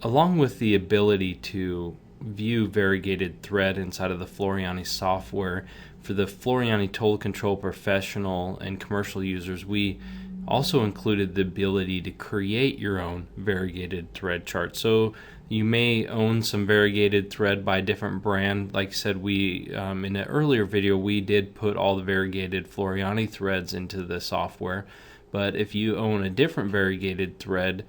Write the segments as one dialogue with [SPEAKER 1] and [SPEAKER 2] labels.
[SPEAKER 1] along with the ability to view variegated thread inside of the Floriani software, for the Floriani Total Control professional and commercial users, we also included the ability to create your own variegated thread chart. So you may own some variegated thread by a different brand. Like I said, we in an earlier video we did put all the variegated Floriani threads into the software, but if you own a different variegated thread,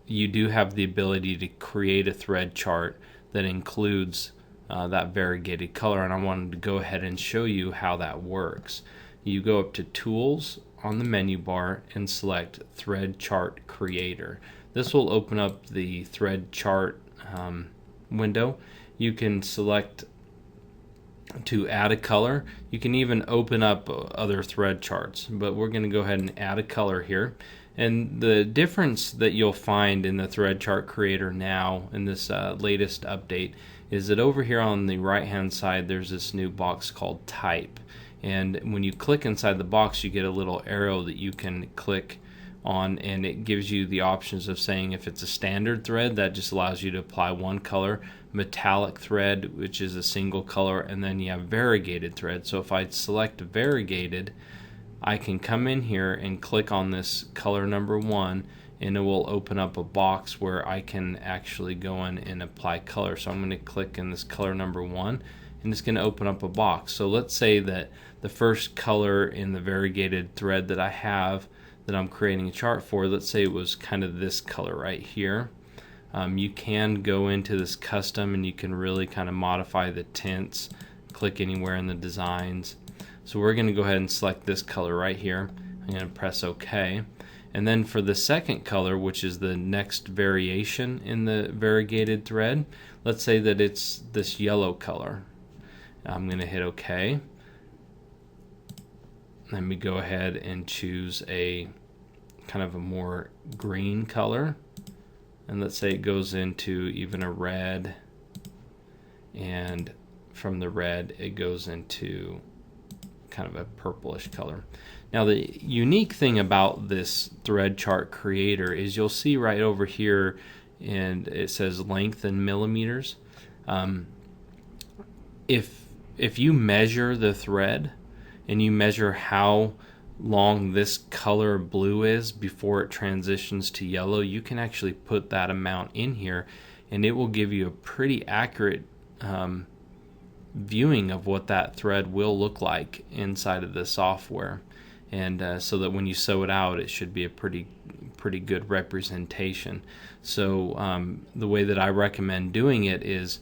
[SPEAKER 1] you do have the ability to create a thread chart that includes that variegated color, and I wanted to go ahead and show you how that works. You go up to Tools on the menu bar and select Thread Chart Creator. This will open up the thread chart window. You can select to add a color. You can even open up other thread charts, but we're going to go ahead and add a color here. And the difference that you'll find in the thread chart creator now in this latest update is that over here on the right hand side there's this new box called Type, and when you click inside the box you get a little arrow that you can click on, and it gives you the options of saying if it's a standard thread, that just allows you to apply one color, metallic thread, which is a single color, and then you have variegated thread. So if I select variegated, I can come in here and click on this color number 1, and it will open up a box where I can actually go in and apply color. So I'm going to click in this color number 1, and it's going to open up a box. So let's say that the first color in the variegated thread that I have that I'm creating a chart for, let's say it was kind of this color right here. You can go into this custom and you can really kind of modify the tints, click anywhere in the designs. So we're going to go ahead and select this color right here. I'm going to press OK. And then for the second color, which is the next variation in the variegated thread, let's say that it's this yellow color. I'm going to hit OK. Let me go ahead and choose a kind of a more green color, and let's say it goes into even a red, and from the red it goes into kind of a purplish color. Now the unique thing about this thread chart creator is you'll see right over here, and it says Lengthen Millimeters. If you measure the thread and you measure how long this color blue is before it transitions to yellow, you can actually put that amount in here, and it will give you a pretty accurate viewing of what that thread will look like inside of the software, and so that when you sew it out it should be a pretty good representation. So the way that I recommend doing it is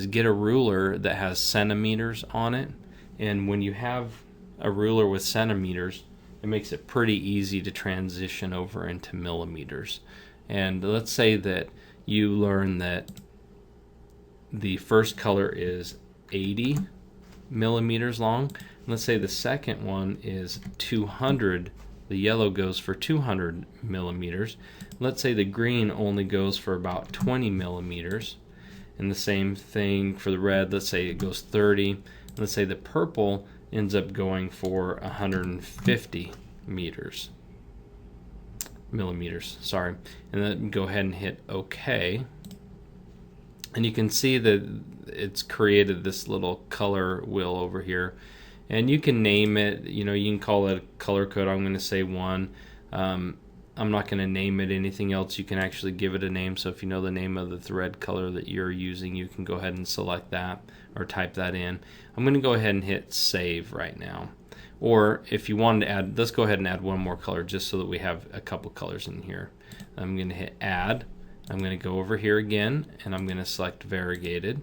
[SPEAKER 1] get a ruler that has centimeters on it, and when you have a ruler with centimeters, it makes it pretty easy to transition over into millimeters. And let's say that you learn that the first color is 80 millimeters long. Let's say the second one is 200. The yellow goes for 200 millimeters. Let's say the green only goes for about 20 millimeters. And the same thing for the red. Let's say it goes 30. Let's say the purple ends up going for 150 millimeters, sorry. And then go ahead and hit OK. And you can see that it's created this little color wheel over here. And you can name it, you can call it a color code. I'm going to say 1. I'm not going to name it anything else. You can actually give it a name. So if you know the name of the thread color that you're using, you can go ahead and select that or type that in. I'm going to go ahead and hit save right now. Or if you wanted to add, let's go ahead and add one more color just so that we have a couple colors in here. I'm going to hit add. I'm going to go over here again and I'm going to select variegated.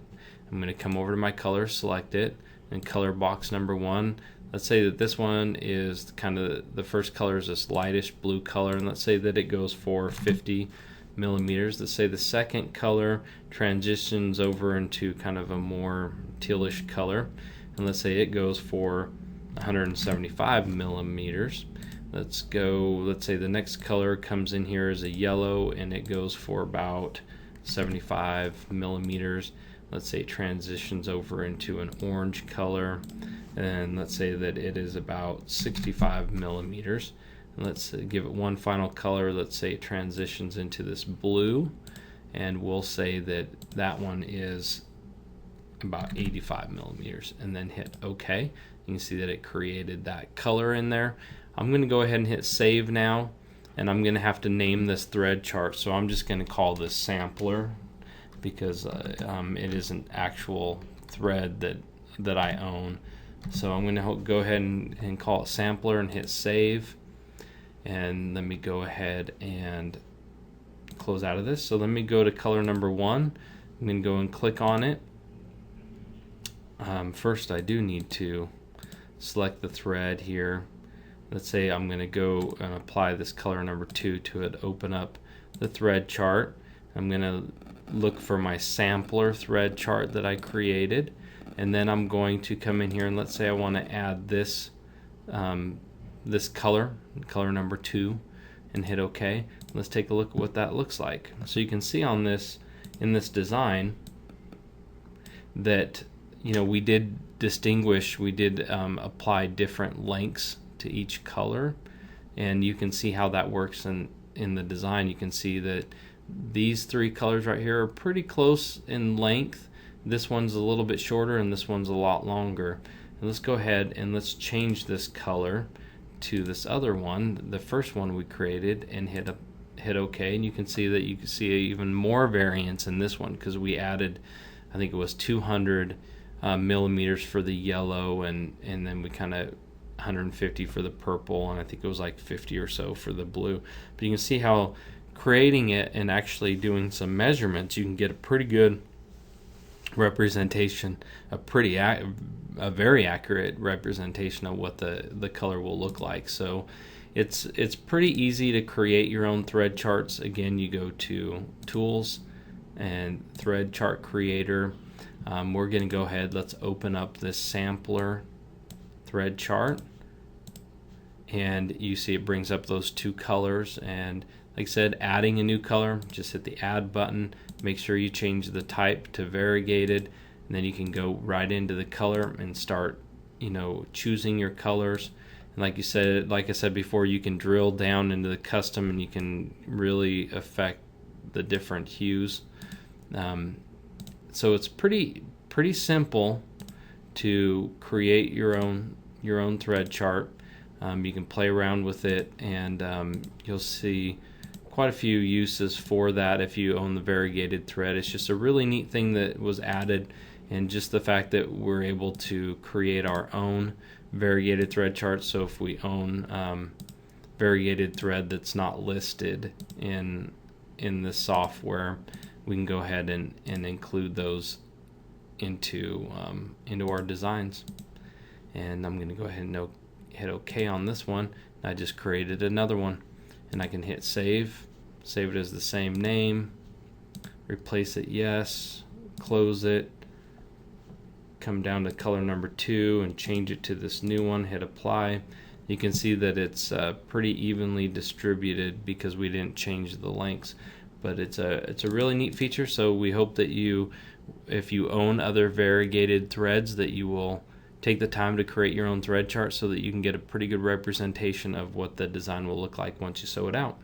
[SPEAKER 1] I'm going to come over to my color, select it, and color box number 1. Let's say that this one is kind of the first color is this lightish blue color, and let's say that it goes for 50 millimeters. Let's say the second color transitions over into kind of a more tealish color, and let's say it goes for 175 millimeters. Let's say the next color comes in here as a yellow, and it goes for about 75 millimeters. Let's say it transitions over into an orange color, and let's say that it is about 65 millimeters. And let's give it one final color. Let's say it transitions into this blue, and we'll say that that one is about 85 millimeters, and then hit OK. You can see that it created that color in there. I'm going to go ahead and hit save now, and I'm going to have to name this thread chart, so I'm just going to call this sampler because it is an actual thread that I own. So I'm going to go ahead and call it sampler and hit save, and let me go ahead and close out of this. So let me go to color number 1. I'm going to go and click on it. First I do need to select the thread here. Let's say I'm going to go and apply this color number 2 to it, open up the thread chart. I'm going to look for my sampler thread chart that I created, and then I'm going to come in here and let's say I want to add this this color number 2, and hit OK. Let's take a look at what that looks like. So you can see on this, in this design, that we did distinguish, we did apply different lengths to each color, and you can see how that works in the design. You can see that these 3 colors right here are pretty close in length. This one's a little bit shorter and this one's a lot longer. And let's go ahead and let's change this color to this other one, the first one we created, and hit OK. And you can see that you can see even more variance in this one because we added, I think it was 200 millimeters for the yellow, and then we kind of 150 for the purple, and I think it was like 50 or so for the blue. But you can see how creating it and actually doing some measurements, you can get a pretty good representation, a very accurate representation of what the color will look like. So it's pretty easy to create your own thread charts. Again, you go to Tools and Thread Chart Creator. We're going to go ahead, let's open up this sampler thread chart, and you see it brings up those 2 colors. And like I said, adding a new color, just hit the add button, make sure you change the type to variegated, and then you can go right into the color and start choosing your colors. And like I said before, you can drill down into the custom and you can really affect the different hues. So it's pretty simple to create your own thread chart. You can play around with it, and you'll see quite a few uses for that if you own the variegated thread. It's just a really neat thing that was added, and just the fact that we're able to create our own variegated thread chart. So if we own variegated thread that's not listed in the software, we can go ahead and include those into our designs. And I'm going to go ahead and hit OK on this one. I just created another one, and I can hit save it as the same name, replace it yes, close it, come down to color number 2 and change it to this new one, hit apply. You can see that it's pretty evenly distributed because we didn't change the lengths. But it's a really neat feature, so we hope that if you own other variegated threads, that you will take the time to create your own thread chart so that you can get a pretty good representation of what the design will look like once you sew it out.